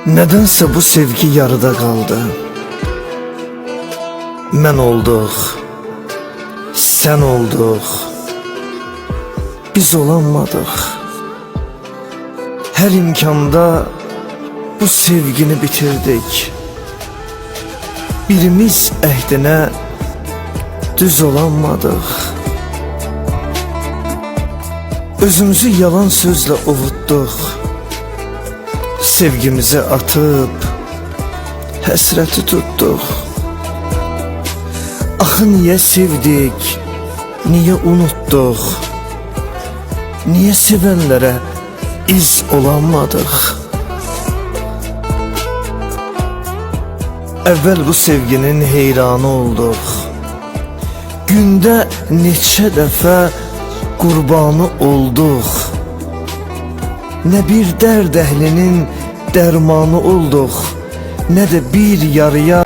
Nedense bu sevgi yarıda kaldı. Mən olduq, sən olduq, biz olanmadıq. Hər imkanda bu sevgini bitirdik. Birimiz əhdinə düz olanmadıq. Özümüzü yalan sözlə ovutduq. Sevgimizi atıp həsrəti tutduq. Axı niyə sevdik, niyə unutduq? Niyə sevənlərə iz olanmadıq? Əvvəl bu sevginin heyranı olduq. Gündə neçə dəfə qurbanı olduq. Nə bir dərd əhlinin dərmanı olduq, nə də bir yarıya